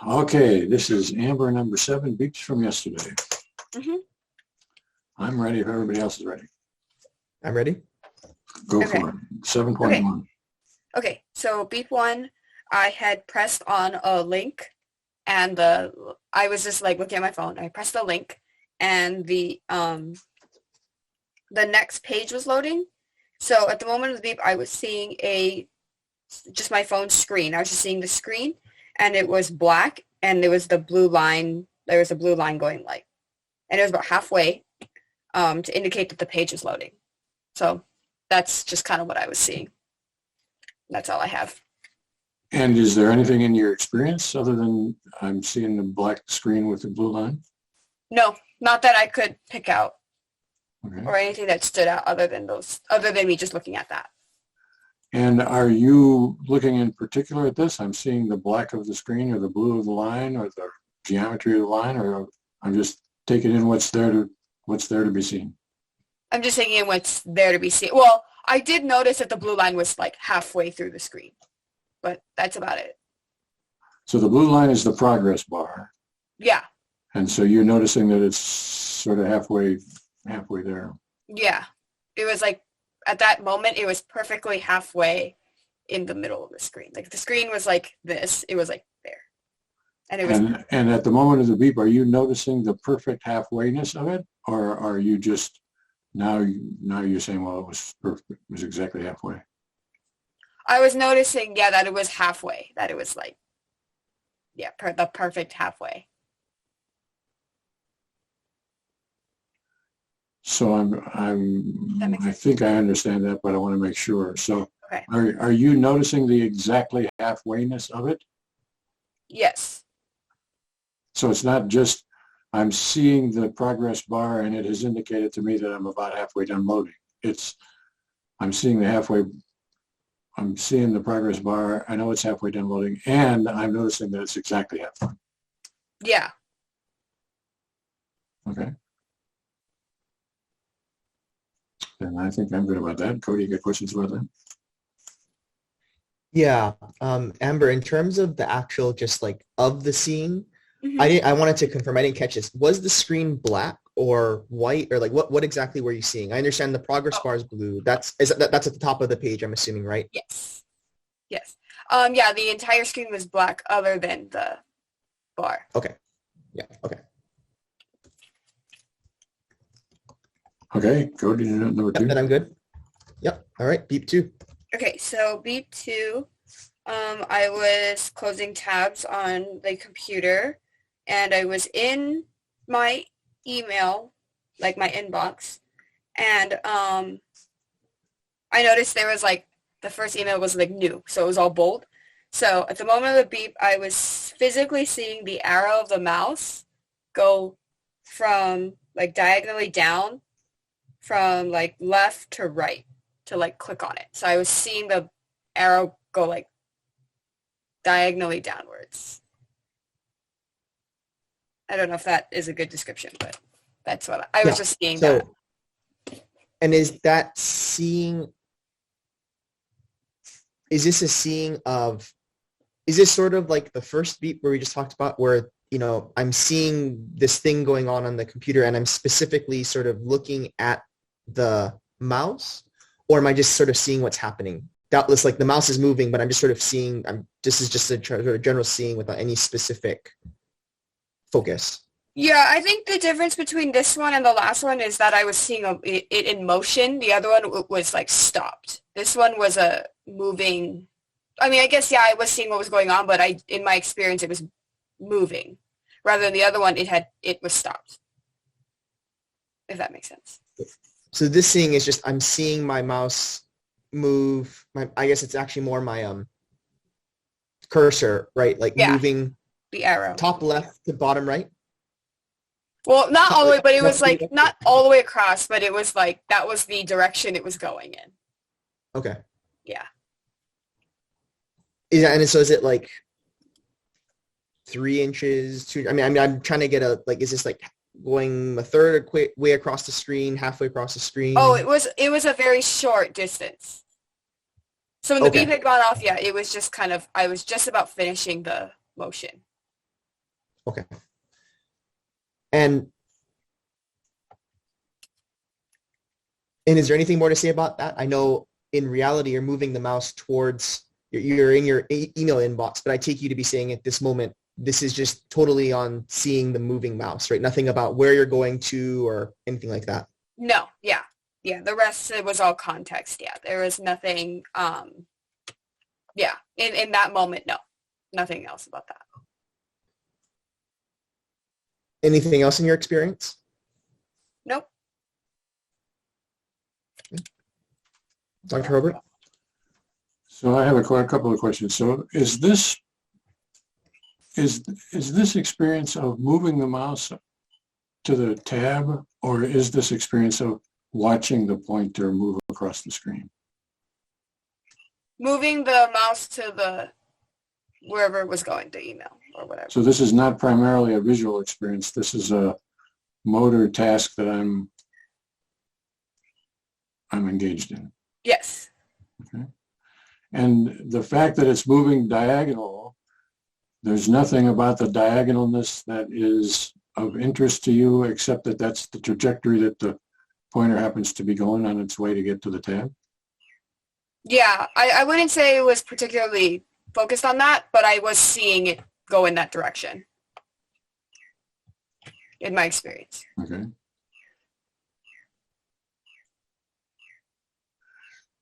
Okay, this is Amber number 7, beeps from yesterday. Mm-hmm. I'm ready if everybody else is ready. I'm ready. Go Okay. for it. 7.1. Okay, so beep 1, I had pressed on a link, and I was just like looking at my phone. I pressed the link, and the next page was loading. So at the moment of the beep, I was seeing just my phone screen. I was just seeing the screen, and it was black, and there was the blue line. There was a blue line going light, and it was about halfway to indicate that the page is loading. So that's just kind of what I was seeing. That's all I have. And is there anything in your experience other than I'm seeing the black screen with the blue line? No, not that I could pick out Okay. or anything that stood out other than me just looking at that. And are you looking in particular at this? I'm seeing the black of the screen or the blue of the line or the geometry of the line, or I'm just taking in what's there to be seen. I'm just taking in what's there to be seen. Well, I did notice that the blue line was like halfway through the screen, but that's about it. So the blue line is the progress bar. Yeah. And so you're noticing that it's sort of halfway there. Yeah. It was like, at that moment, it was perfectly halfway in the middle of the screen. Like the screen was like this. It was like there. And it was. And at the moment of the beep, are you noticing the perfect halfwayness of it? Or are you just, now you're saying, well, it was perfect. It was exactly halfway. I was noticing, yeah, that it was halfway. That it was like, yeah, the perfect halfway. So I think I understand that, but I want to make sure. So okay. Are you noticing the exactly halfwayness of it? Yes. So it's not just I'm seeing the progress bar and it has indicated to me that I'm about halfway done loading. I'm seeing the progress bar. I know it's halfway done loading, and I'm noticing that it's exactly halfway. Yeah. Okay. And I think I'm good about that. Cody, you got questions about that? Yeah. Amber, in terms of the actual just like of the seeing, Mm-hmm. I wanted to confirm, I didn't catch this. Was the screen black or white, or like what exactly were you seeing? I understand the progress bar is blue. That's at the top of the page, I'm assuming, right? Yes. Yes. Yeah, the entire screen was black other than the bar. Okay. Yeah. Okay. Okay, Cody, number 2. Then I'm good. Yep. All right. Beep 2. Okay, so beep 2, I was closing tabs on the computer, and I was in my email, like my inbox, and I noticed there was like, the first email was like new, so it was all bold. So at the moment of the beep, I was physically seeing the arrow of the mouse go from like diagonally down from like left to right to like click on it. So I was seeing the arrow go like diagonally downwards. I don't know if that is a good description, but that's what I was just seeing that. And is that seeing, is this a seeing of, is this sort of like the first beep where we just talked about where, you know, I'm seeing this thing going on the computer and I'm specifically sort of looking at the mouse, or am I just sort of seeing what's happening? Doubtless, like the mouse is moving, but I'm just sort of seeing, this is just a sort of general seeing without any specific focus. Yeah, I think the difference between this one and the last one is that I was seeing it in motion. The other one was like stopped. This one was a moving, I mean, I guess, yeah, I was seeing what was going on, but in my experience, it was moving. Rather than the other one, it was stopped. If that makes sense. So this seeing is just, I'm seeing my mouse move. I guess it's actually more my cursor, right? Like moving the arrow. Top left to bottom right. Well, not all the way, but it was like not all the way across, but it was like that was the direction it was going in. Okay. Yeah. So is it like 3 inches? 2? I mean, I'm trying to get a like. Is this like going a third way across the screen, halfway across the screen? Oh, it was a very short distance. So when the beep had gone off, yeah, it was just kind of, I was just about finishing the motion. Okay. And is there anything more to say about that? I know in reality, you're moving the mouse towards, you're in your email inbox, but I take you to be saying at this moment, this is just totally on seeing the moving mouse, right? Nothing about where you're going to or anything like that. No, yeah. Yeah, the rest, it was all context. Yeah, there was nothing, yeah, in that moment, no, nothing else about that. Anything else in your experience? Nope. Dr. Herbert? So I have a couple of questions. So is this experience of moving the mouse to the tab, or is this experience of watching the pointer move across the screen? Moving the mouse to the wherever it was going, the email or whatever. So this is not primarily a visual experience. This is a motor task that I'm engaged in. Yes. Okay. And the fact that it's moving diagonal, there's nothing about the diagonalness that is of interest to you, except that that's the trajectory that the pointer happens to be going on its way to get to the tab? Yeah, I wouldn't say it was particularly focused on that, but I was seeing it go in that direction in my experience. Okay.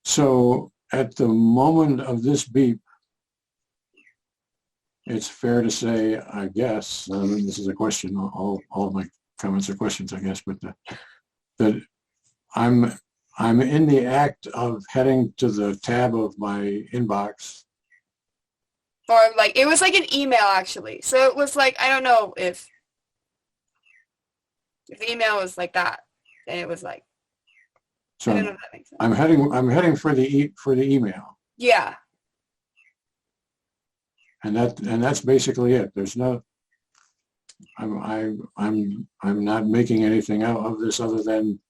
So at the moment of this beep, it's fair to say, I guess, this is a question, all of my comments are questions, I guess, but that I'm in the act of heading to the tab of my inbox. Or like, it was like an email actually. So it was like, I don't know if the email was like that, then it was like, So I don't know if that makes sense. I'm heading for the email. Yeah. And that's basically it. There's no, I'm not making anything out of this other than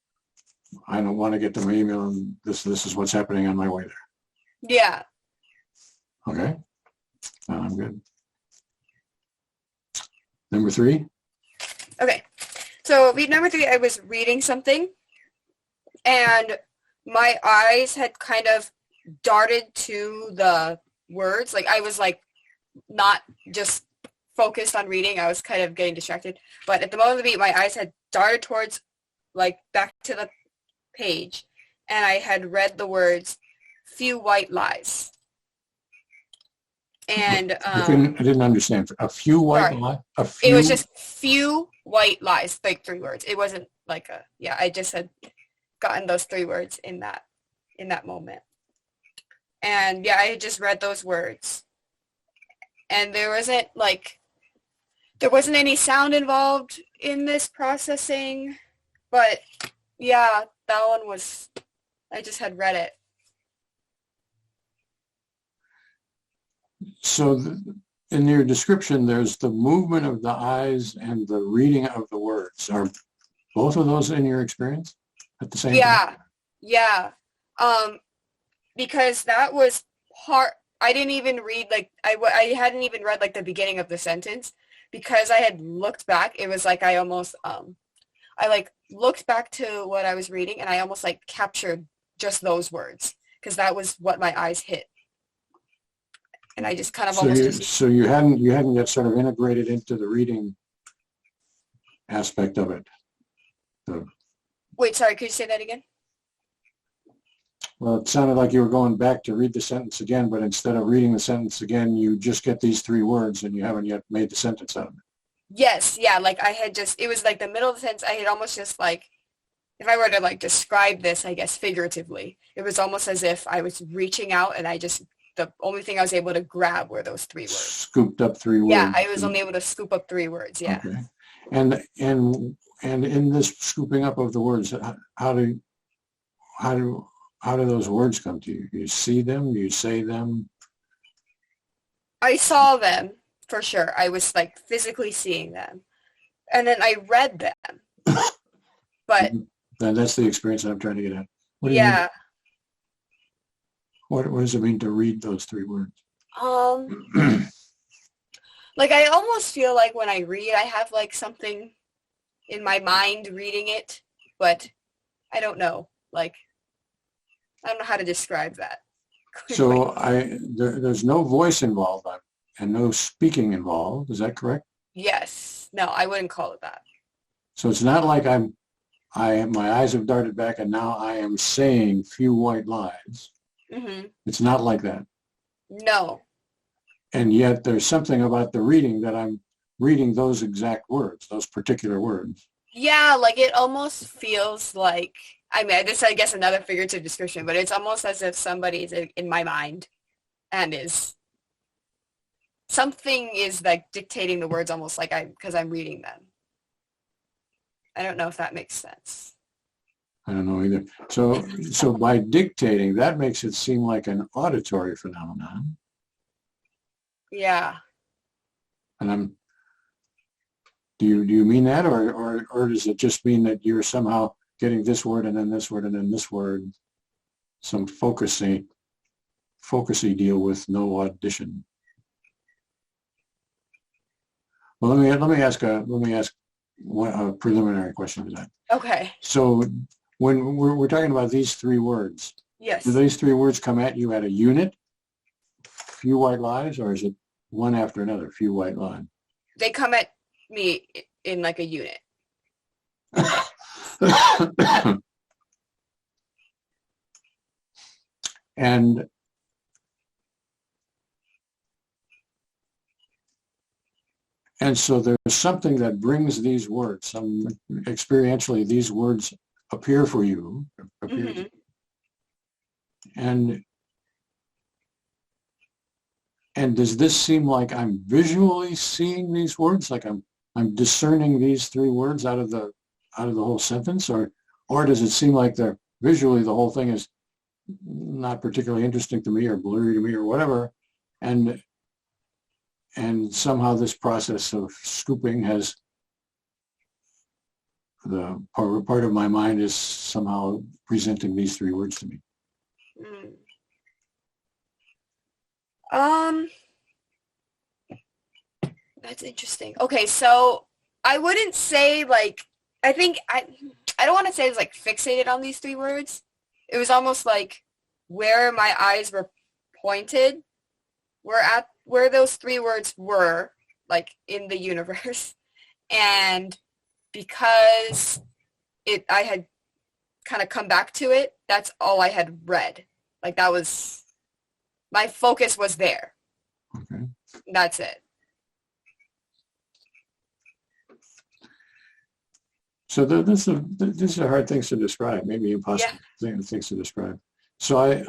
I don't want to get to my email, and this is what's happening on my way there. Yeah. Okay, I'm good. Number 3. Okay. So beat number 3, I was reading something and my eyes had kind of darted to the words. Like I was like not just focused on reading. I was kind of getting distracted. But at the moment of the beat, my eyes had darted towards like back to the page and I had read the words few white lies. And I didn't understand. A few white lies? A few? It was just few white lies, like 3 words. It wasn't like a, yeah, I just had gotten those 3 words in that moment. And yeah, I had just read those words. And there wasn't any sound involved in this processing, but yeah, that one was, I just had read it. So in your description, there's the movement of the eyes and the reading of the words. Are both of those in your experience at the same time? Yeah. Because that was part, I didn't even read, like, I hadn't even read, like, the beginning of the sentence. Because I had looked back, it was like I almost, I, like, looked back to what I was reading, and I almost, like, captured just those words. Because that was what my eyes hit. And I just kind of So you hadn't yet sort of integrated into the reading aspect of it. Wait, sorry, could you say that again? Well, it sounded like you were going back to read the sentence again, but instead of reading the sentence again, you just get these 3 words and you haven't yet made the sentence out of it. Yes, yeah, like I had just, it was like the middle of the sentence, I had almost just like, if I were to like describe this, I guess figuratively, it was almost as if I was reaching out and the only thing I was able to grab were those 3 words. Scooped up 3 words. Yeah, I was only able to scoop up 3 words, yeah. Okay. And in this scooping up of the words, how do those words come to you? Do you see them? Do you say them? I saw them, for sure. I was like physically seeing them. And then I read them. But And that's the experience that I'm trying to get at. What do you yeah. mean? What does it mean to read those 3 words? Like I almost feel like when I read, I have like something in my mind reading it, but I don't know. Like I don't know how to describe that. So there's no voice involved and no speaking involved. Is that correct? Yes. No, I wouldn't call it that. So it's not like my eyes have darted back and now I am saying few white lies. Mm-hmm. It's not like that. No. And yet there's something about the reading that I'm reading those exact words, those particular words. Yeah, like it almost feels like, I mean, this I guess another figurative description, but it's almost as if somebody's in my mind and something is like dictating the words almost like because I'm reading them. I don't know if that makes sense. I don't know either. So by dictating, that makes it seem like an auditory phenomenon. Yeah. And do you mean that, or does it just mean that you're somehow getting this word and then this word and then this word, some focusy deal with no audition? Well, let me ask a preliminary question to that. Okay. So when we're talking about these three words, Yes. do these three words come at you at a unit, few white lies, or is it one after another, few white lies? They come at me in like a unit. And so there's something that brings these words, experientially these words appear for you. Mm-hmm. And does this seem like I'm visually seeing these words, like I'm discerning these three words out of the whole sentence, or does it seem like visually the whole thing is not particularly interesting to me or blurry to me or whatever, and somehow this process of scooping has the part of my mind is somehow presenting these three words to me. That's interesting. Okay, so I wouldn't say like I don't want to say I was like fixated on these three words. It was almost like where my eyes were pointed where those three words were like in the universe, and because I had kind of come back to it, that's all I had read. Like that was my focus was there. Okay. That's it. So these are hard things to describe, maybe impossible things to describe. So I'm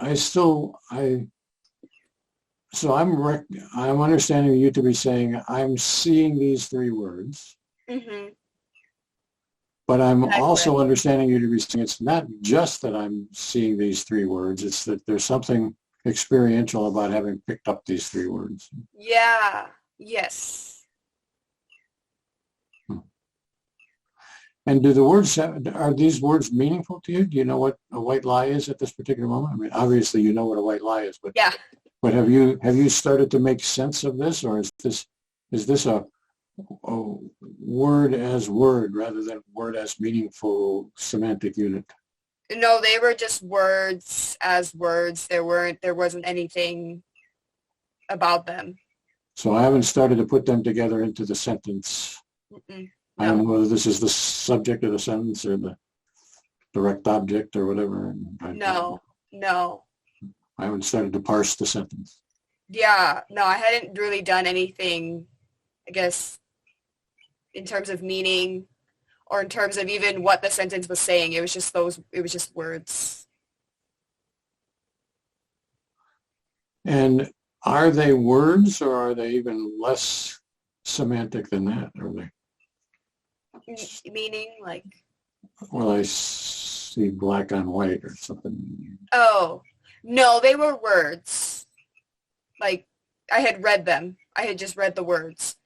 understanding you to be saying I'm seeing these three words, Mm-hmm. but I'm Exactly. also understanding you to be saying it's not just that I'm seeing these three words, it's that there's something experiential about having picked up these three words. Yeah. Yes. And are these words meaningful to you? Do you know what a white lie is at this particular moment? I mean, obviously you know what a white lie is, but Yeah. But have you started to make sense of this, or is this a word as word rather than word as meaningful semantic unit? No, they were just words as words. There wasn't anything about them. So I haven't started to put them together into the sentence. Mm-mm. I don't know whether this is the subject of the sentence or the direct object or whatever. No. I haven't started to parse the sentence. Yeah, no, I hadn't really done anything, I guess, in terms of meaning or in terms of even what the sentence was saying. It was just words. And are they words, or are they even less semantic than that? Are they? Meaning, like? Well, I see black on white or something. Oh, no, they were words. Like, I had read them. I had just read the words.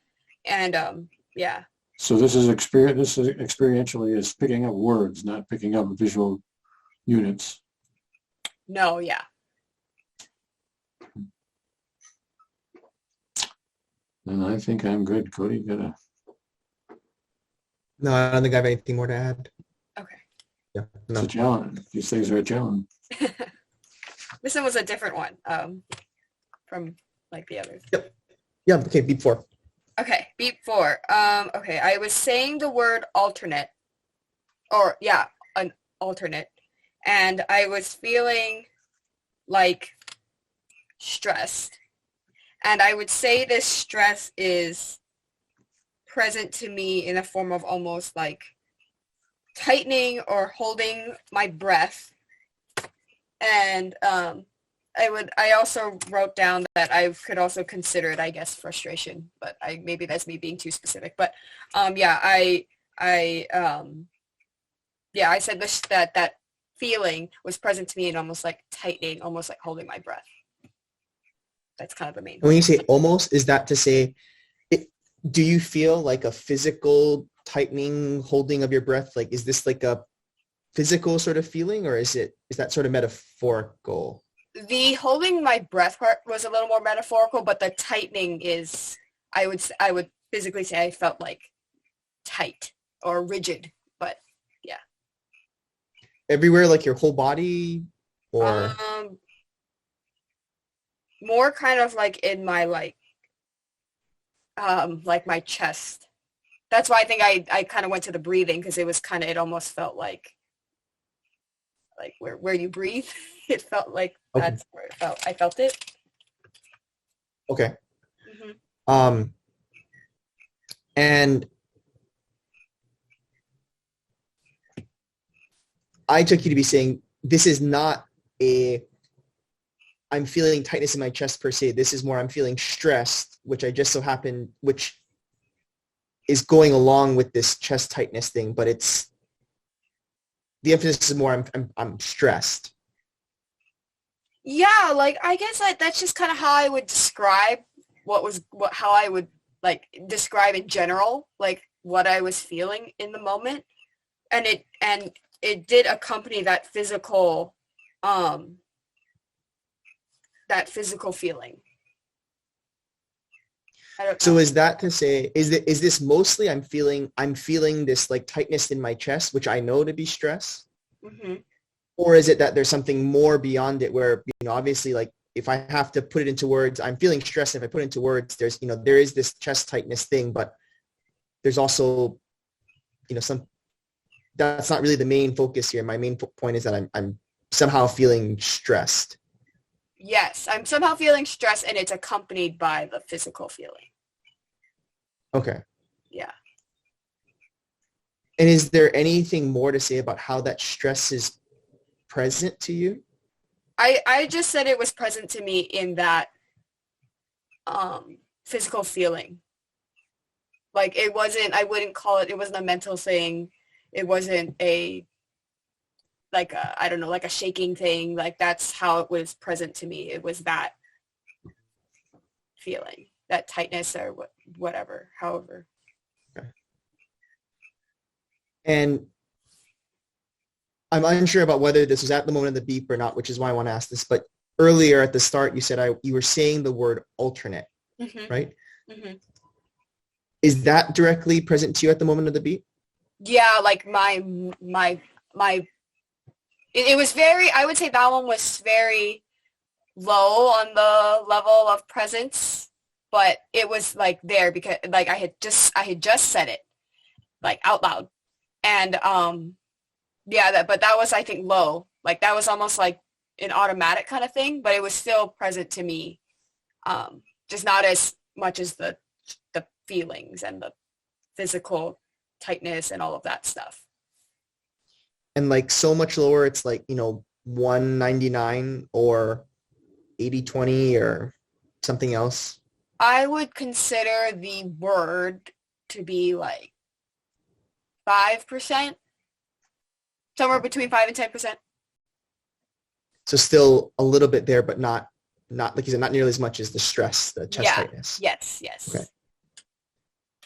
And, yeah. So this is experientially is picking up words, not picking up visual units. No, yeah. And I think I'm good. Cody, No, I don't think I have anything more to add. Okay. Yeah, it's no. a challenge. These things are a challenge. This one was a different one from like the others. Yeah, okay, beat 4. Okay, beat 4. Okay, I was saying the word alternate, or yeah, an alternate, and I was feeling like stressed. And I would say this stress is present to me in a form of almost like tightening or holding my breath. And I also wrote down that I could also consider it, I guess, frustration, but maybe that's me being too specific. But yeah, I said this, that feeling was present to me in almost like tightening, almost like holding my breath. That's kind of the main. When you say almost, is that to say, do you feel like a physical tightening, holding of your breath? Like, is this like a physical sort of feeling, or is that sort of metaphorical? The holding my breath part was a little more metaphorical, but the tightening is, I would physically say I felt like tight or rigid, but yeah. Everywhere, like your whole body, or? More kind of like in my like my chest. That's why I think I kind of went to the breathing, because it almost felt like where you breathe. It felt like Okay. That's where it felt. I felt it. Okay. Mm-hmm. And I took you to be saying this is not I'm feeling tightness in my chest per se. This is more I'm feeling stressed, which which is going along with this chest tightness thing, but the emphasis is more I'm stressed. Yeah, like I guess that's just kind of how I would describe how I would like describe in general, like what I was feeling in the moment, and it did accompany that physical feeling. I don't know. So is that to say, is this mostly I'm feeling this like tightness in my chest, which I know to be stress? Mm-hmm. Or is it that there's something more beyond it where, obviously, like if I have to put it into words, I'm feeling stressed. If I put it into words, there's, there is this chest tightness thing, but there's also, that's not really the main focus here. My main point is that I'm somehow feeling stressed. Yes, I'm somehow feeling stressed, and it's accompanied by the physical feeling. Okay. Yeah. And is there anything more to say about how that stress is present to you? I just said it was present to me in that physical feeling. Like it wasn't a mental thing. It wasn't like a shaking thing. Like that's how it was present to me. It was that feeling, that tightness or whatever, however. Okay. And I'm unsure about whether this was at the moment of the beep or not, which is why I want to ask this. But earlier at the start, you said you were saying the word alternate, Mm-hmm. right? Mm-hmm. Is that directly present to you at the moment of the beep? Yeah, like it was very, I would say that one was very low on the level of presence, but it was like there because like I had just said it like out loud. And but that was, I think, low. Like that was almost like an automatic kind of thing, but it was still present to me. Just not as much as the feelings and the physical tightness and all of that stuff. And like so much lower, it's like, 199 or 80/20 or something else? I would consider the word to be like 5%, somewhere between 5 and 10%. So still a little bit there, but not like you said, not nearly as much as the stress, the chest tightness. Yes. Okay.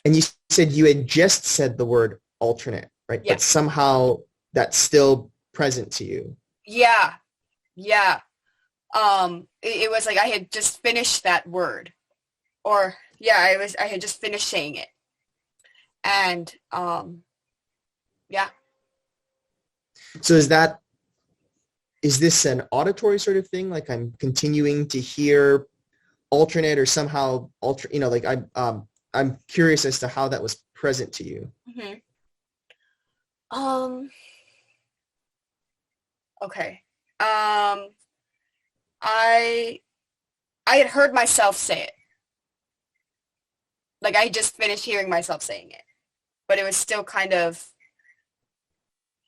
And you said you had just said the word alternate, right? Yeah. But somehow that's still present to you. Yeah. It was like I had just finished that word, or Yeah, I had just finished saying it. And yeah. So is this an auditory sort of thing? Like I'm continuing to hear alternate or somehow like I'm curious as to how that was present to you. Mm-hmm. Okay. I had heard myself say it. Like I just finished hearing myself saying it. But it was still kind of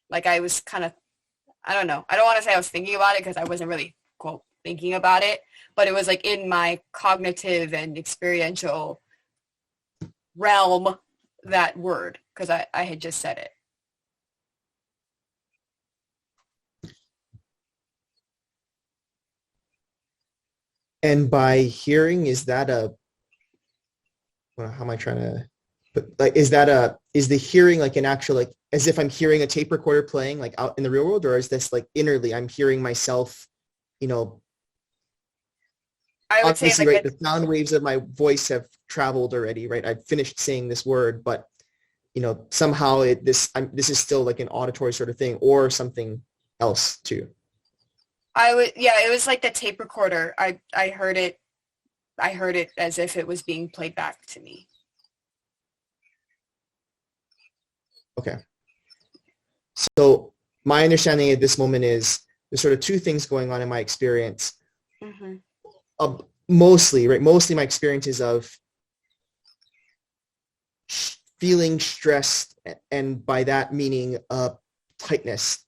like I was kind of, I don't know. I don't want to say I was thinking about it because I wasn't really, quote, thinking about it. But it was like in my cognitive and experiential realm, that word, because I had just said it. And by hearing, is that a, well, how am I trying to put, like, is the hearing like an actual, like, as if I'm hearing a tape recorder playing like out in the real world, or is this like innerly I'm hearing myself, I would say obviously, like right, the sound waves of my voice have traveled already, right? I've finished saying this word, but somehow this is still like an auditory sort of thing or something else too. it was like the tape recorder. I heard it as if it was being played back to me. Okay. So my understanding at this moment is there's sort of two things going on in my experience. Mm-hmm. Mostly my experience is of feeling stressed, and by that meaning tightness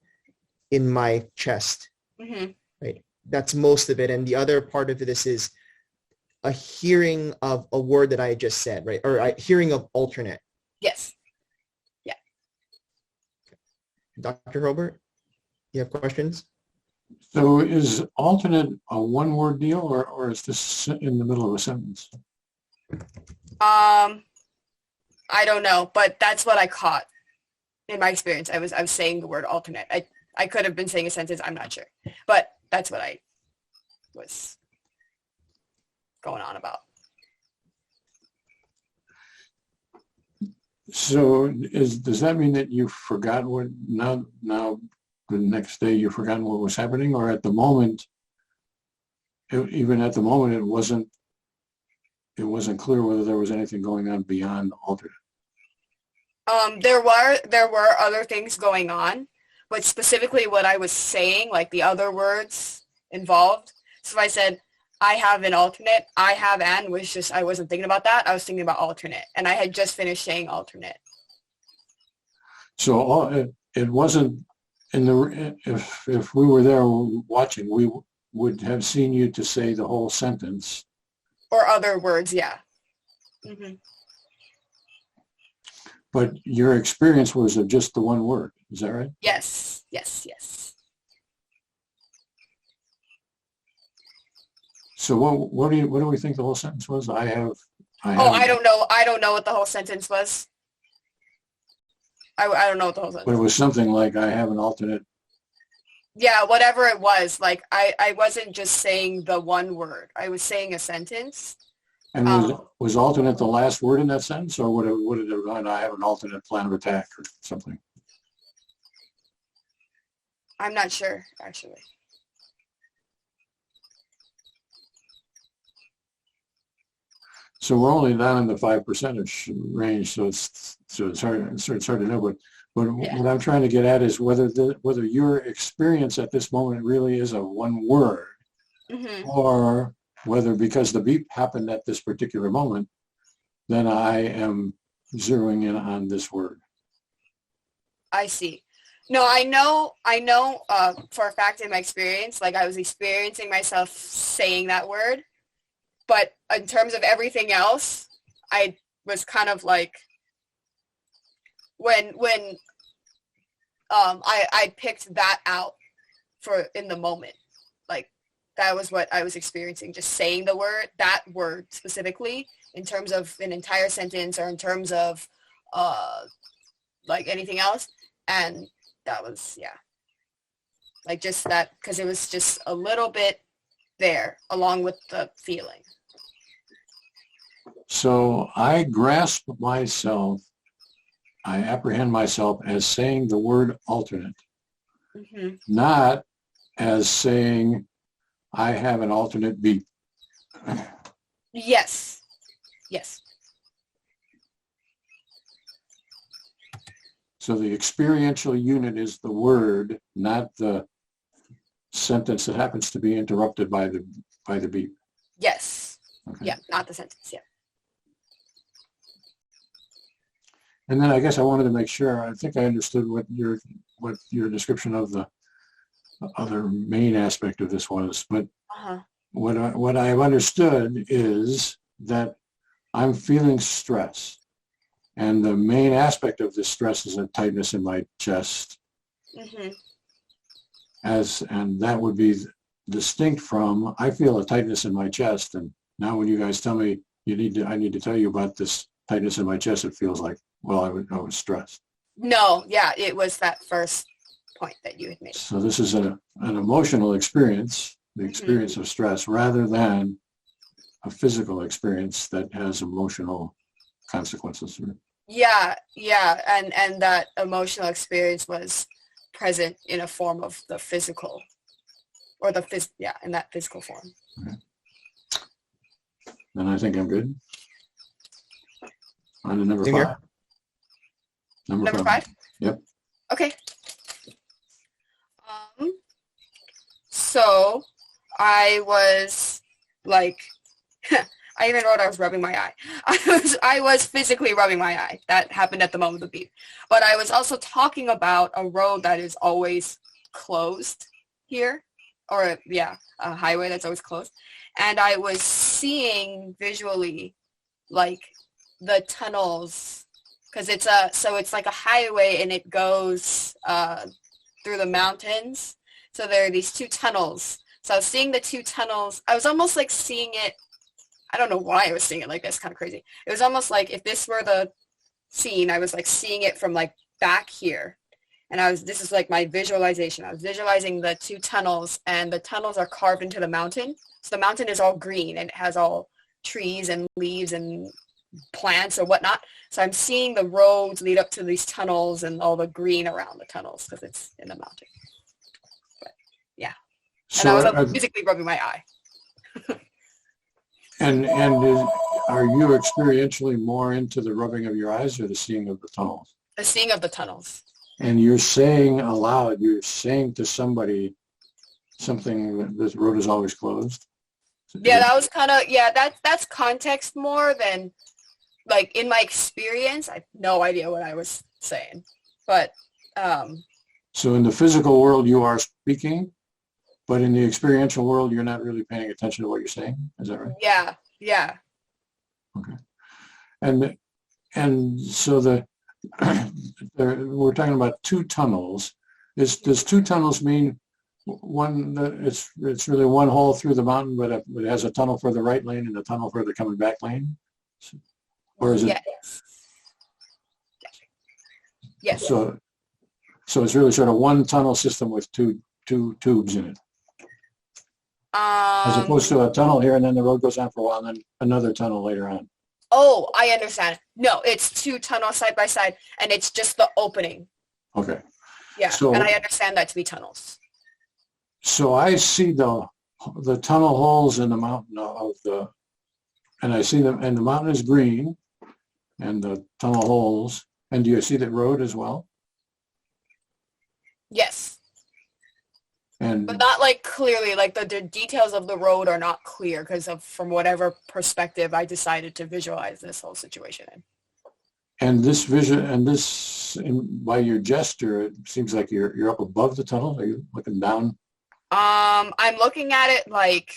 in my chest. Mm-hmm. Right. That's most of it. And the other part of this is a hearing of a word that I just said, right? Or a hearing of alternate. Yes. Yeah. Dr. Hobart, you have questions? So is alternate a one-word deal, or is this in the middle of a sentence? I don't know, but that's what I caught in my experience. I was saying the word alternate. I could have been saying a sentence, I'm not sure. But that's what I was going on about. So does that mean that you forgot what, now the next day you've forgotten what was happening, or at the moment, even at the moment, it wasn't clear whether there was anything going on beyond alternate? There were other things going on, but specifically what I was saying, like the other words involved. So if I said, I have an alternate, I have an was just, I wasn't thinking about that. I was thinking about alternate, and I had just finished saying alternate. So it wasn't in the, if we were there watching, we would have seen you to say the whole sentence. Or other words, yeah. Mm-hmm. But your experience was of just the one word. Is that right? Yes, yes, yes. So what do we think the whole sentence was? I don't know. I don't know what the whole sentence was. I don't know what the whole sentence But it was something like, I have an alternate. Yeah, whatever it was. Like, I wasn't just saying the one word. I was saying a sentence. And was alternate the last word in that sentence, or would it have gone, I have an alternate plan of attack or something? I'm not sure, actually. So we're only down in the 5% range, so it's hard to know. But Yeah. what I'm trying to get at is whether your experience at this moment really is a one word, Mm-hmm. or whether, because the beep happened at this particular moment, then I am zeroing in on this word. I see. No, I know for a fact in my experience, like I was experiencing myself saying that word, but in terms of everything else, I was kind of like, when I picked that out for in the moment, like that was what I was experiencing, just saying that word specifically, in terms of an entire sentence or in terms of like anything else. And that was, yeah, like just that, because it was just a little bit there along with the feeling. So I grasp myself, I apprehend myself as saying the word alternate, Mm-hmm. not as saying I have an alternate beat. Yes. Yes. So the experiential unit is the word, not the sentence that happens to be interrupted by the beep. Yes. Okay. Yeah, not the sentence. Yeah. And then I guess I wanted to make sure, I think I understood what your description of the other main aspect of this was, but Uh-huh. what I've understood is that I'm feeling stress. And the main aspect of this stress is a tightness in my chest, Mm-hmm. and that would be distinct from I feel a tightness in my chest. And now when you guys tell me I need to tell you about this tightness in my chest, it feels like, well, I was stressed. No, yeah, it was that first point that you had made. So this is an emotional experience, the experience of stress, rather than a physical experience that has emotional consequences. Yeah, and that emotional experience was present in a form of the physical, or in that physical form. Okay. Then I think I'm good. On to number Same here. 5. Number 5? Yep. Okay. So I was like, I even wrote I was rubbing my eye. I was physically rubbing my eye. That happened at the moment of the beep. But I was also talking about a road that is always closed here, or a highway that's always closed. And I was seeing visually like the tunnels, because it's like a highway and it goes through the mountains. So there are these 2 tunnels. So I was seeing the 2 tunnels. I was almost like seeing it. I don't know why I was seeing it like this, kind of crazy. It was almost like if this were the scene, I was like seeing it from like back here. And this is like my visualization. I was visualizing the 2 tunnels, and the tunnels are carved into the mountain. So the mountain is all green and it has all trees and leaves and plants or whatnot. So I'm seeing the roads lead up to these tunnels and all the green around the tunnels because it's in the mountain. But yeah. And So I was physically rubbing my eye. are you experientially more into the rubbing of your eyes or the seeing of the tunnels? The seeing of the tunnels. And you're saying aloud, you're saying to somebody something that this road is always closed? Yeah, that was kind of, that's context more than, like, in my experience, I have no idea what I was saying. But, So in the physical world, you are speaking, but in the experiential world, you're not really paying attention to what you're saying? Is that right? yeah. Okay. And so we're talking about 2 tunnels. Does 2 tunnels mean one that it's really one hole through the mountain, but it has a tunnel for the right lane and a tunnel for the coming back lane? Or is it? Yes. So it's really sort of one tunnel system with two tubes in it, as opposed to a tunnel here and then the road goes on for a while and then another tunnel later on. Oh, I understand. No, it's 2 tunnels side by side, and it's just the opening. Okay. Yeah, So, and I understand that to be tunnels. So I see the tunnel holes in the mountain and I see them, and the mountain is green, and the tunnel holes. And do you see that road as well? Yes. And But not like clearly, like the details of the road are not clear because from whatever perspective I decided to visualize this whole situation in. And this vision, and by your gesture, it seems like you're up above the tunnel. Are you looking down? I'm looking at it like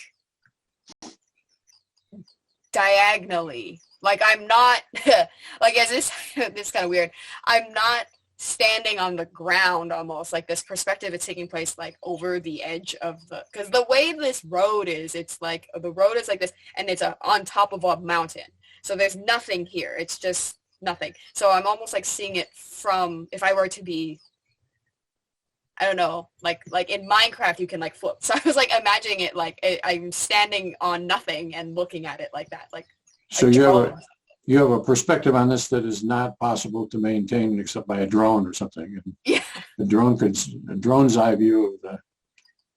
diagonally. Like I'm not, like this kind of weird. I'm not standing on the ground almost, like this perspective is taking place like over the edge of because the way this road is, it's like the road is like this and it's on top of a mountain. So there's nothing here. It's just nothing. So I'm almost like seeing it from, if I were to be, I don't know, like in Minecraft you can like flip. So I was like imagining it like I'm standing on nothing and looking at it like that. Like So a you have drone. you have a perspective on this that is not possible to maintain except by a drone or something. And Yeah, a drone's eye view of the,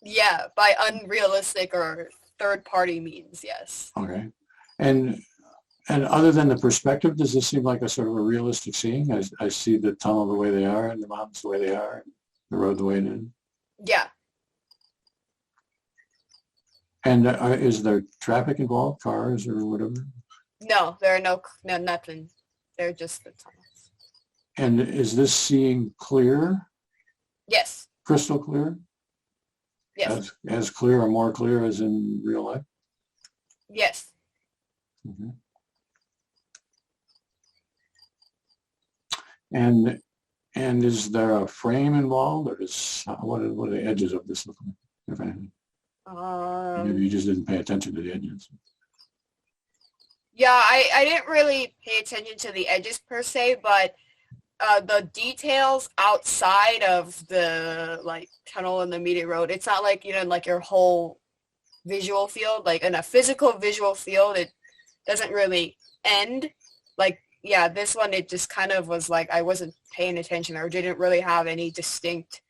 yeah, by unrealistic or third-party means, yes. okay. And and other than the perspective, does this seem like a sort of a realistic scene? I see the tunnel the way they are and the mountains the way they are, and the road the way it is. Yeah, And is there traffic involved, cars or whatever? no, there are no nothing. They're just the tunnels. And is this seeing clear, Yes, crystal clear? yes, As clear or more clear as in real life? yes. Mhm. And is there a frame involved, or is what are the edges of this look like, if anything? Maybe you just didn't pay attention to the edges. Yeah, I didn't really pay attention to the edges per se, but the details outside of the like tunnel and the immediate road, it's not like, like your whole visual field, like in a physical visual field, it doesn't really end. Like, yeah, this one, it just kind of was like I wasn't paying attention or didn't really have any distinct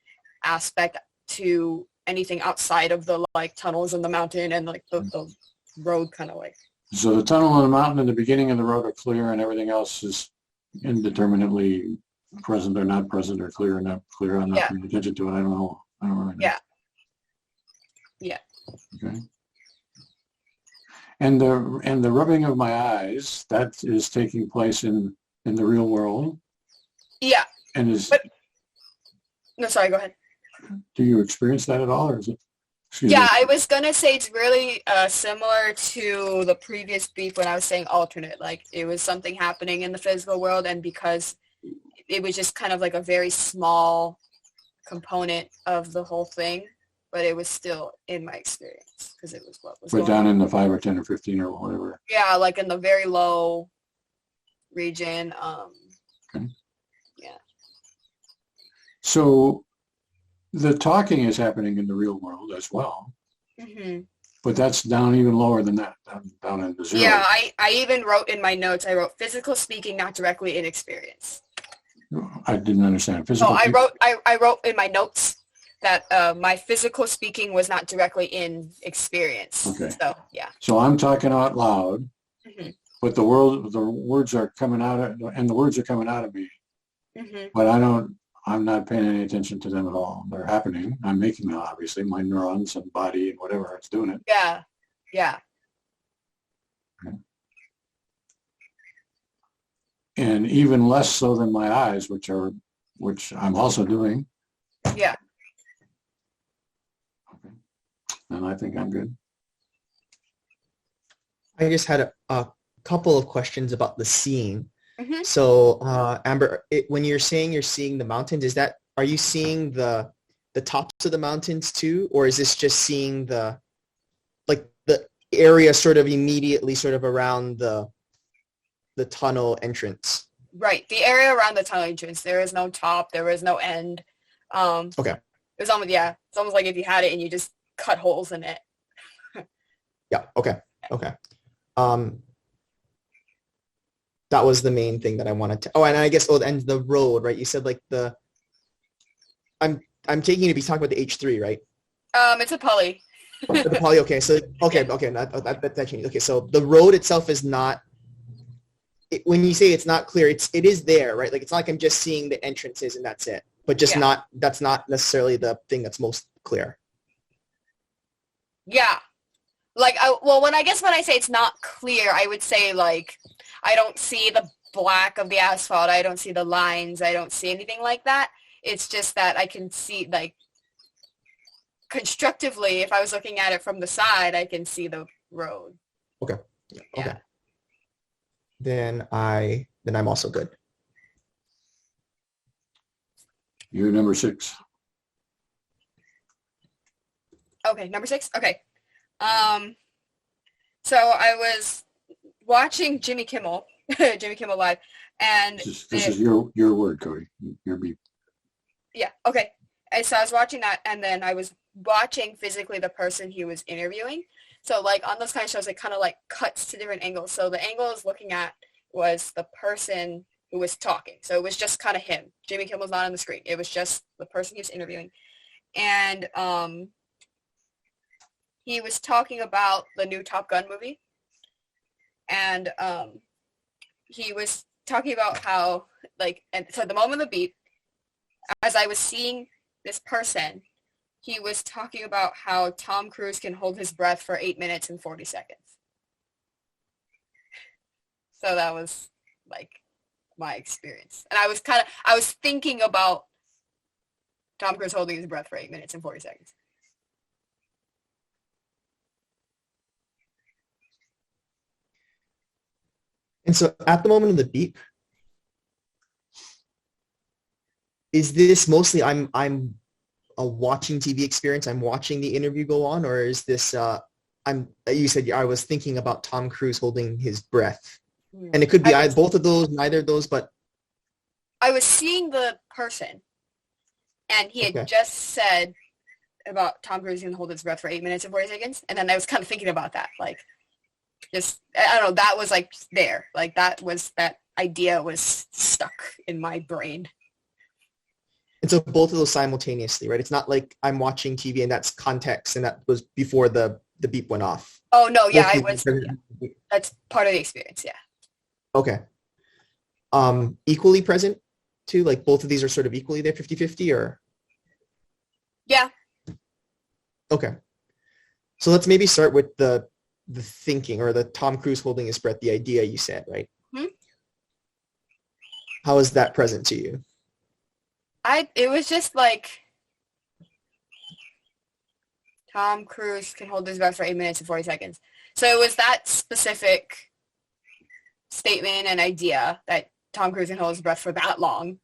aspect to anything outside of the like tunnels and the mountain and like the road kind of like. So the tunnel and the mountain and the beginning of the road are clear, and everything else is indeterminately present or not present, or clear or not clear. I'm not Yeah. paying attention to it. I don't know. I don't know. Yeah. Yeah. Okay. And the rubbing of my eyes, that is taking place in the real world. Yeah. And is But, no, sorry, go ahead. do you experience that at all, or is it? Excuse Yeah, me. I was gonna say it's really similar to the previous beef when I was saying alternate. Like it was something happening in the physical world, and because it was just kind of like a very small component of the whole thing, but it was still in my experience because it was what was But going down on. in the 5 or 10 or 15 or whatever. Yeah, like in the very low region. Okay. Yeah. So the talking is happening in the real world as well, hmm but that's down even lower than that, down in the zero. Yeah, I even wrote in my notes, I wrote physical speaking, not directly in experience. I didn't understand. Oh, Physical. I wrote in my notes that my physical speaking was not directly in experience. Okay. So yeah. So I'm talking out loud, hmm but the words are coming out and the words are coming out of me, hmm but I'm not paying any attention to them at all. They're happening. I'm making them, obviously, my neurons and body and whatever, it's doing it. Yeah. Yeah. And even less so than my eyes, which I'm also doing. Yeah. Okay. And I think I'm good. I just had a couple of questions about the seeing. hmm So, Amber, when you're saying you're seeing the mountains, are you seeing the tops of the mountains too, or is this just seeing the area sort of immediately sort of around the tunnel entrance? Right. The area around the tunnel entrance, there is no top, there is no end. Okay. It's almost like if you had it and you just cut holes in it. Yeah. Okay. Okay. That was the main thing that I wanted to. Oh, and I guess and the road, right? You said like I'm taking you to be talking about the H3, right? It's a pulley. The poly. Okay. So okay. That changed. Okay. So the road itself is not. When you say it's not clear, it is there, right? Like it's not like I'm just seeing the entrances and that's it. But just Yeah. that's not necessarily the thing that's most clear. Yeah. Like, when I say it's not clear, I would say, like, I don't see the black of the asphalt. I don't see the lines. I don't see anything like that. It's just that I can see, like, constructively, if I was looking at it from the side, I can see the road. Okay. Yeah. Okay. Yeah. Then I'm also good. You're number 6. Okay, number 6? Okay. So I was watching Jimmy Kimmel Live, and This is your word, Cody. Your beep. yeah, okay. And so I was watching that, and then I was watching physically the person he was interviewing. So like on those kind of shows, it kind of like cuts to different angles. So the angle I was looking at was the person who was talking. So it was just kind of him. Jimmy Kimmel was not on the screen. It was just the person he was interviewing. And he was talking about the new Top Gun movie. And he was talking about how, like, and so the moment of the beep, as I was seeing this person, he was talking about how Tom Cruise can hold his breath for 8 minutes and 40 seconds. So that was, like, my experience. And I was thinking about Tom Cruise holding his breath for 8 minutes and 40 seconds. And so at the moment of the beep, is this mostly I'm a watching TV experience, I'm watching the interview go on, or is this you said I was thinking about Tom Cruise holding his breath? And it could be both of those, neither of those, but I was seeing the person, and he had just said about Tom Cruise can hold his breath for 8 minutes and 40 seconds, and then I was kind of thinking about that, like, just, I don't know, that was like there, like that idea was stuck in my brain. And so both of those simultaneously, right? It's not like I'm watching TV and that's context and that was before the beep went off. Oh, no, yeah, that's part of the experience, yeah. Okay. Equally present too? Like both of these are sort of equally there, 50-50 or? Yeah. Okay. So let's maybe start with the thinking or the Tom Cruise holding his breath, the idea you said, right? Hmm? How is that present to you? It was just like Tom Cruise can hold his breath for 8 minutes and 40 seconds. So it was that specific statement and idea that Tom Cruise can hold his breath for that long.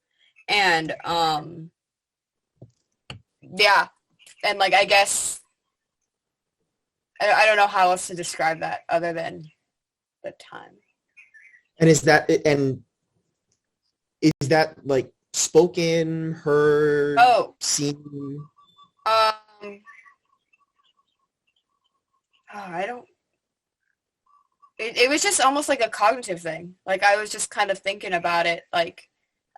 And yeah. And like, I guess, I don't know how else to describe that other than the time. And is that like spoken, heard, seen? I don't. It was just almost like a cognitive thing. Like I was just kind of thinking about it. Like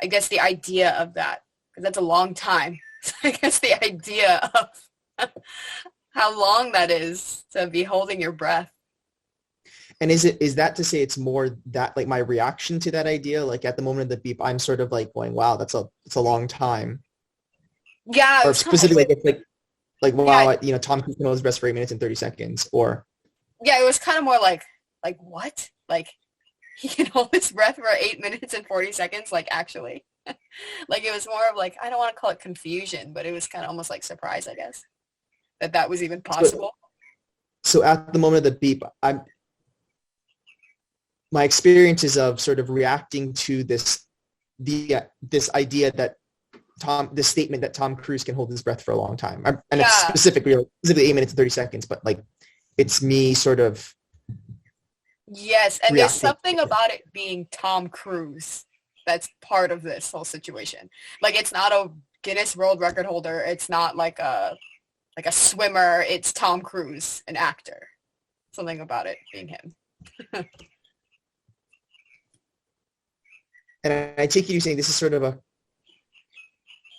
I guess the idea of that, because that's a long time. So I guess the idea of how long that is to be holding your breath. And is that to say it's more that like my reaction to that idea, like at the moment of the beep, I'm sort of like going, wow, it's a long time. Yeah. Or specifically like wow, yeah. Tom Cruise can hold his breath for 8 minutes and 30 seconds or. Yeah, it was kind of more like what? Like he can hold his breath for 8 minutes and 40 seconds, like actually. Like it was more of like, I don't want to call it confusion, but it was kind of almost like surprise, I guess, that was even possible. So at the moment of the beep, my experiences of sort of reacting to this idea that this statement that Tom Cruise can hold his breath for a long time. And it's specifically 8 minutes and 30 seconds, but like it's me sort of. Yes. And there's something about it being Tom Cruise that's part of this whole situation. Like it's not a Guinness World Record holder. It's not like a swimmer. It's Tom Cruise, an actor. Something about it being him. And I take you saying this is sort of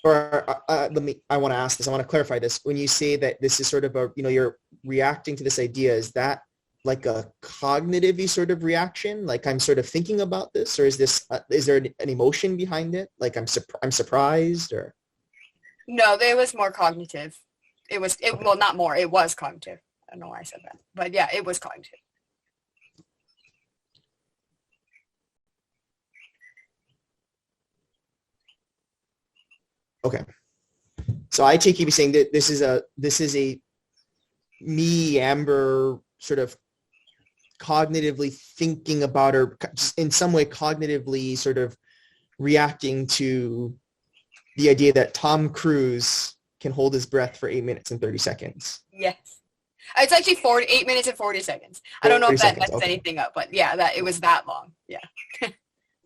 I want to ask this. I want to clarify this. When you say that this is sort of you're reacting to this idea, is that like a cognitive sort of reaction? Like I'm sort of thinking about this, or is there an emotion behind it? Like I'm surprised or? No, it was more cognitive. Well, not more. It was cognitive. I don't know why I said that, but yeah, it was cognitive. Okay. So I take you saying that this is a me, Amber, sort of cognitively thinking about or in some way cognitively sort of reacting to the idea that Tom Cruise can hold his breath for 8 minutes and 30 seconds. Yes. It's actually 8 minutes and 40 seconds. I don't know if that messed anything up, but yeah, it was that long. Yeah.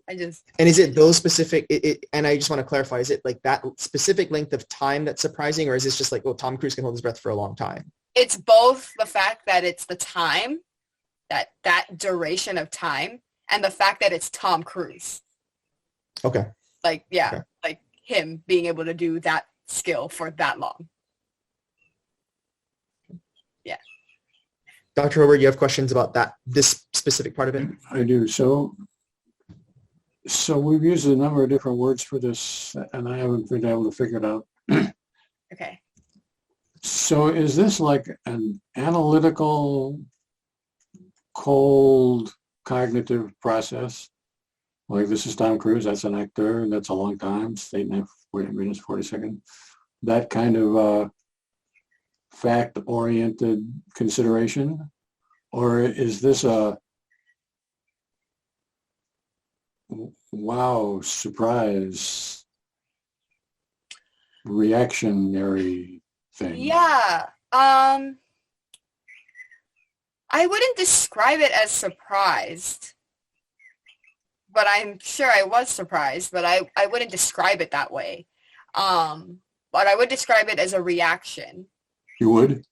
And is it those specific, and I just want to clarify, is it like that specific length of time that's surprising, or is this just like, oh, Tom Cruise can hold his breath for a long time? it's both the fact that it's the time, that duration of time, and the fact that it's Tom Cruise. Okay. Like, yeah, Okay. like him being able to do that skill for that long. Yeah. Dr. Hobart, you have questions about this specific part of it? I do. So we've used a number of different words for this, and I haven't been able to figure it out. Okay. So is this like an analytical, cold, cognitive process? Like, this is Tom Cruise, that's an actor, that's a long time, it's 8.5 minutes, 40 seconds. That kind of fact-oriented consideration? Or is this a wow, surprise, reactionary thing? Yeah. I wouldn't describe it as surprised, but I'm sure I was surprised, but I wouldn't describe it that way. But I would describe it as a reaction. You would?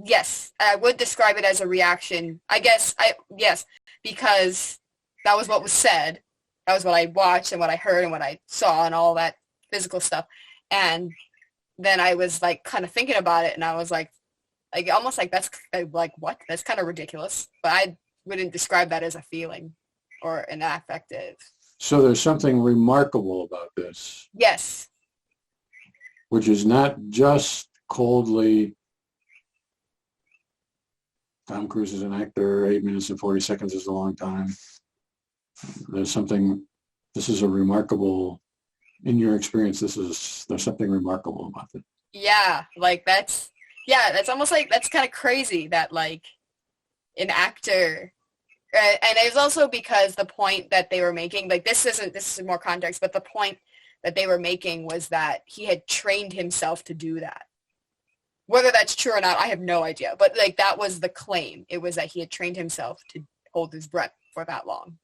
Yes, I would describe it as a reaction. Yes, because that was what was said. That was what I watched and what I heard and what I saw and all that physical stuff. And then I was like kind of thinking about it, and I was like almost like that's like, what? That's kind of ridiculous. But I wouldn't describe that as a feeling or an affective. So there's something remarkable about this, Yes. which is not just coldly, Tom Cruise is an actor, 8 minutes and 40 seconds is a long time. There's something, this is a remarkable, in your experience, there's something remarkable about it. Yeah, like that's almost like, that's kind of crazy that like an actor, and it was also because the point that they were making, like this is more context, but the point that they were making was that he had trained himself to do that. Whether that's true or not, I have no idea. But like that was the claim. It was that he had trained himself to hold his breath for that long.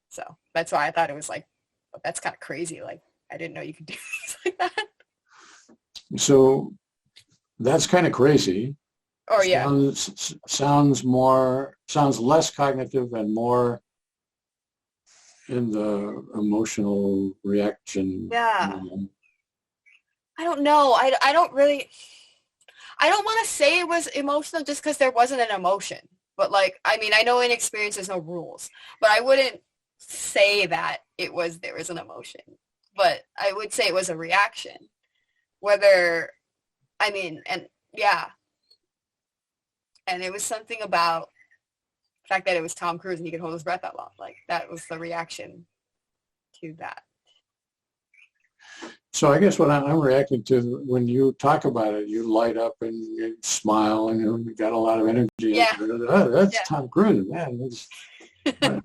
So that's why I thought it was like, that's kind of crazy. Like, I didn't know you could do things like that. So that's kind of crazy. Or yeah. Sounds less cognitive and more in the emotional reaction. Yeah. I don't know. I don't want to say it was emotional just because there wasn't an emotion. But like, I mean, I know in experience there's no rules, but I wouldn't say that there was an emotion. But I would say it was a reaction. And it was something about the fact that it was Tom Cruise and he could hold his breath that long. Like, that was the reaction to that. So I guess what I'm reacting to, when you talk about it, you light up and you smile and you got a lot of energy. Yeah. Oh, that's Tom Cruise, man.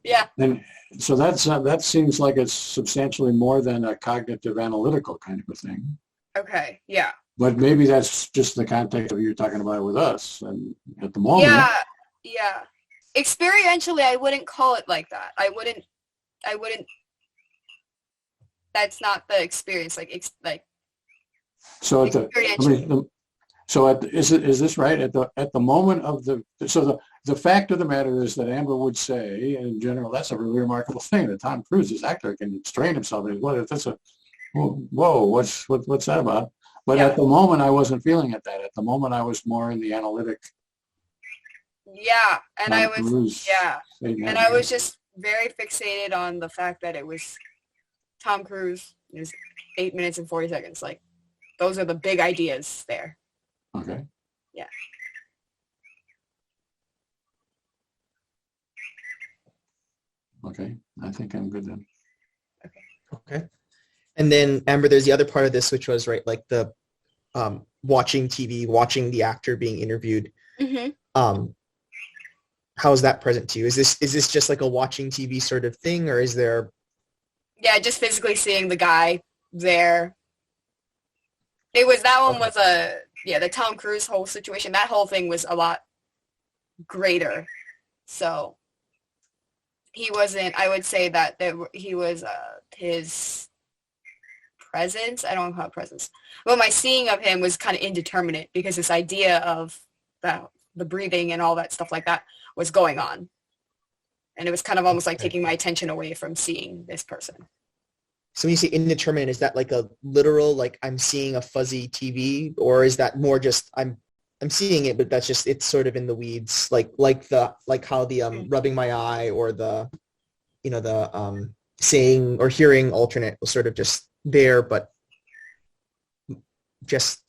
Yeah. And so that seems like it's substantially more than a cognitive analytical kind of a thing. Okay. Yeah. But maybe that's just the context of you talking about it with us. And at the moment. Yeah. Experientially, I wouldn't call it like that. I wouldn't. That's not the experience. So experientially. Is this right at the moment of the fact of the matter is that Amber would say in general, that's a really remarkable thing that Tom Cruise, this actor, can train himself. Whoa, what's that about? But at the moment, I wasn't feeling it that. At the moment, I was more in the analytic. Yeah, and Tom I was Cruise, and I was just very fixated on the fact that it was Tom Cruise. It was 8 minutes and 40 seconds. Like, those are the big ideas there. Okay. Yeah. Okay, I think I'm good then. Okay. And then, Amber, there's the other part of this, which was, right, like the watching TV, watching the actor being interviewed. Mm-hmm. How is that present to you? Is this just like a watching TV sort of thing, or is there? Yeah, just physically seeing the guy there. The Tom Cruise whole situation. That whole thing was a lot greater. So he wasn't. I would say that he was his presence. I don't know how presence. Well, my seeing of him was kind of indeterminate because this idea of the breathing and all that stuff like that was going on. And it was kind of almost like taking my attention away from seeing this person. So when you say indeterminate, is that like a literal, like I'm seeing a fuzzy TV, or is that more just I'm seeing it, but that's just, it's sort of in the weeds, like how the rubbing my eye or the, the saying or hearing alternate was sort of just there, but just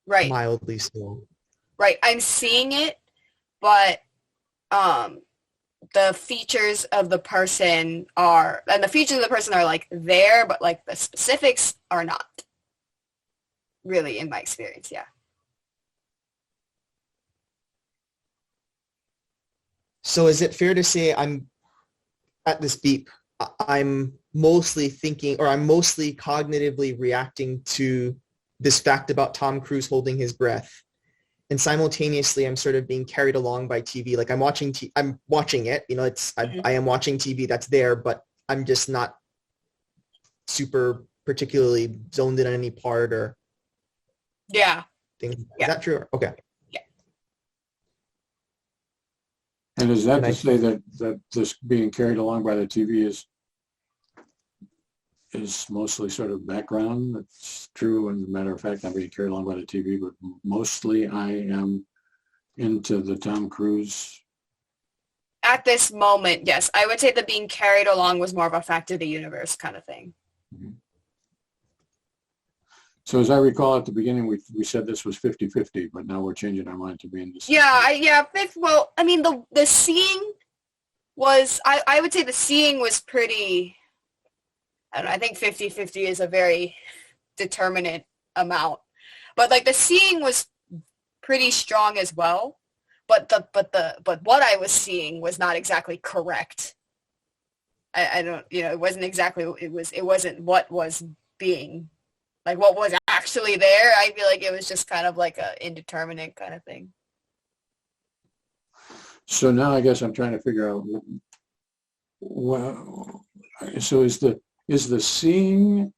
right, mildly so. right. I'm seeing it, but the features of the person are like there, but like the specifics are not really in my experience. Yeah. So is it fair to say I'm at this beep, I'm mostly thinking, or I'm mostly cognitively reacting to this fact about Tom Cruise holding his breath, and simultaneously I'm sort of being carried along by TV. Like I'm watching it, I am watching TV that's there, but I'm just not super particularly zoned in on any part or Yeah. thing. Is Yeah. that true? Okay. And is that And to say that this being carried along by the TV is mostly sort of background? That's true. And as a matter of fact, I'm being carried along by the TV, but mostly I am into the Tom Cruise. At this moment, yes. I would say the being carried along was more of a fact of the universe kind of thing. Mm-hmm. So as I recall at the beginning, we said this was 50-50, but now we're changing our mind to being this. Well, I mean, the seeing was, I would say the seeing was pretty, I don't know, I think 50-50 is a very determinate amount. But like the seeing was pretty strong as well. But what I was seeing was not exactly correct. I don't, it wasn't exactly, it wasn't what was being, like what was actually there. I feel like it was just kind of like a indeterminate kind of thing. So now I guess I'm trying to figure out, well, so is the seeing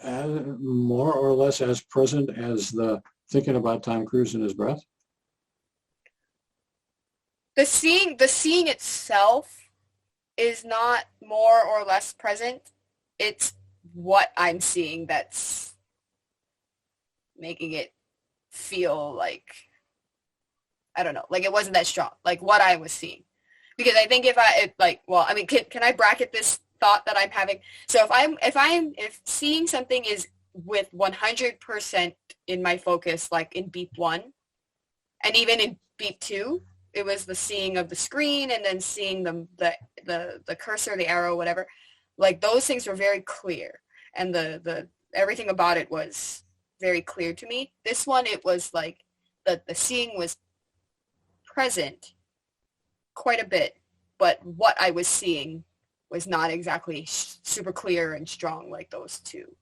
more or less as present as the thinking about Tom Cruise and his breath? The seeing itself is not more or less present. It's what I'm seeing that's making it feel like, I don't know, like it wasn't that strong, like what I was seeing. Because I think can I bracket this thought that I'm having? So if seeing something is with 100% in my focus, like in beep 1, and even in beep 2, it was the seeing of the screen and then seeing the cursor, the arrow, whatever. Like those things were very clear, and the everything about it was very clear to me. This one, it was like the seeing was present quite a bit, but what I was seeing was not exactly super clear and strong like those two.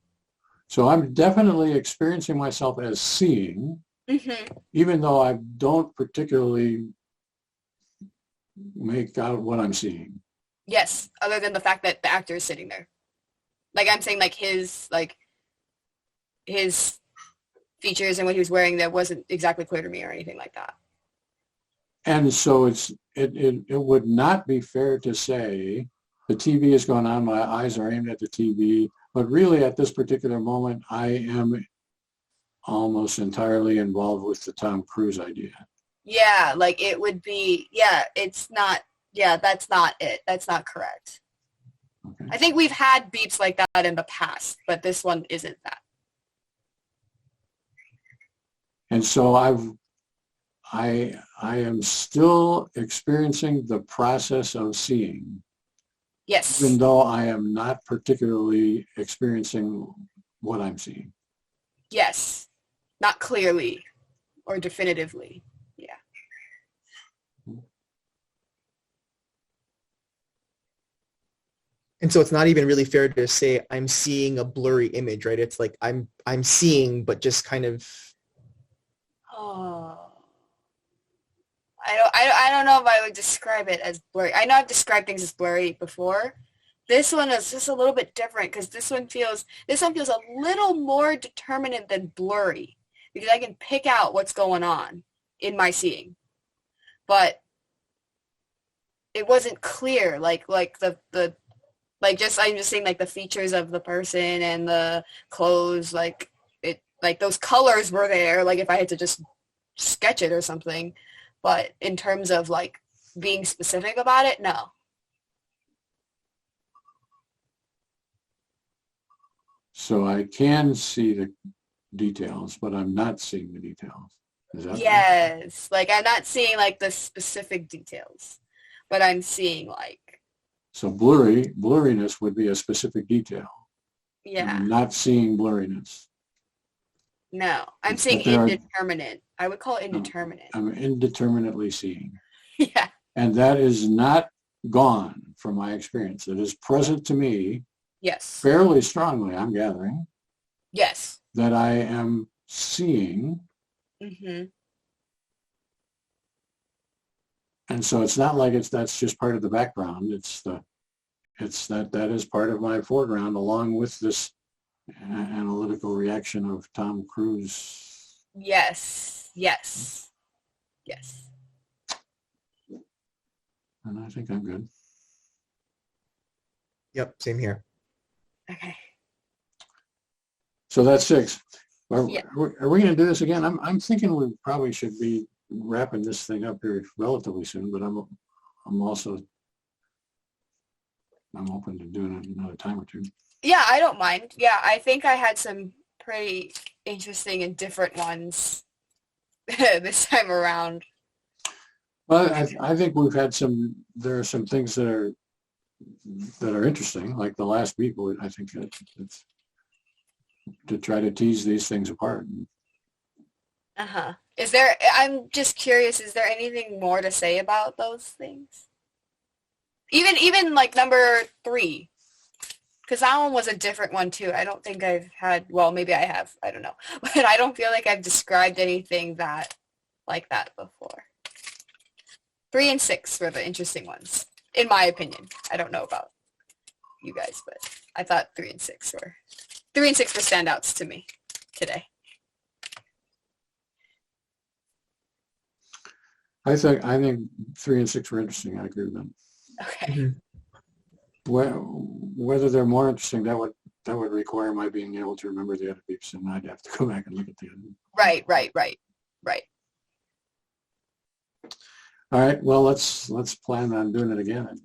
So I'm definitely experiencing myself as seeing, even though I don't particularly make out what I'm seeing. Yes, other than the fact that the actor is sitting there. Like I'm saying, like his features and what he was wearing that wasn't exactly clear to me or anything like that. And so it would not be fair to say the TV is going on, my eyes are aimed at the TV, but really at this particular moment, I am almost entirely involved with the Tom Cruise idea. Yeah, like it would be, it's not, that's not it. That's not correct. Okay. I think we've had beeps like that in the past, but this one isn't that. And so I am still experiencing the process of seeing. Yes. Even though I am not particularly experiencing what I'm seeing. Yes. Not clearly or definitively. Yeah. And so it's not even really fair to say I'm seeing a blurry image, right? It's like I'm seeing, but just kind of. Oh. I don't know if I would describe it as blurry. I know I've described things as blurry before. This one is just a little bit different because this one feels a little more determinate than blurry. because I can pick out what's going on in my seeing. But it wasn't clear, like the I'm just saying, like the features of the person and the clothes, like those colors were there, like if I had to just sketch it or something. But in terms of like being specific about it, no. So I can see the details, but I'm not seeing the details. Is that Yes, like I'm not seeing like the specific details, but I'm seeing like, so blurriness would be a specific detail. yeah, I'm not seeing blurriness. no, I'm It's seeing that there are- indeterminate. I would call it indeterminate. I'm indeterminately seeing. Yeah. And that is not gone from my experience. It is present to me Yes. fairly strongly, I'm gathering, Yes. that I am seeing. Mm-hmm. And so it's not like that's just part of the background. It's that is part of my foreground, along with this analytical reaction of Tom Cruise. Yes. Yes. Yes. And I think I'm good. Yep, same here. Okay. So that's 6. Are Yeah. we going to do this again? I'm thinking we probably should be wrapping this thing up here relatively soon, but I'm open to doing it another time or two. Yeah, I don't mind. Yeah, I think I had some pretty interesting and different ones this time around. Well, I think we've had there are some things that are interesting, like the last week. I think it's to try to tease these things apart. Uh-huh. I'm just curious, is there anything more to say about those things? Even like number 3, because that one was a different one too. I don't think I've had, well, maybe I have, I don't know. But I don't feel like I've described anything like that before. 3 and 6 were the interesting ones, in my opinion. I don't know about you guys, but I thought 3 and 6 were standouts to me today. I think 3 and 6 were interesting. I agree with them. Okay. Mm-hmm. Whether they're more interesting, that would require my being able to remember the other beeps, and I'd have to go back and look at the other. Right. All right. Well, let's plan on doing it again. And,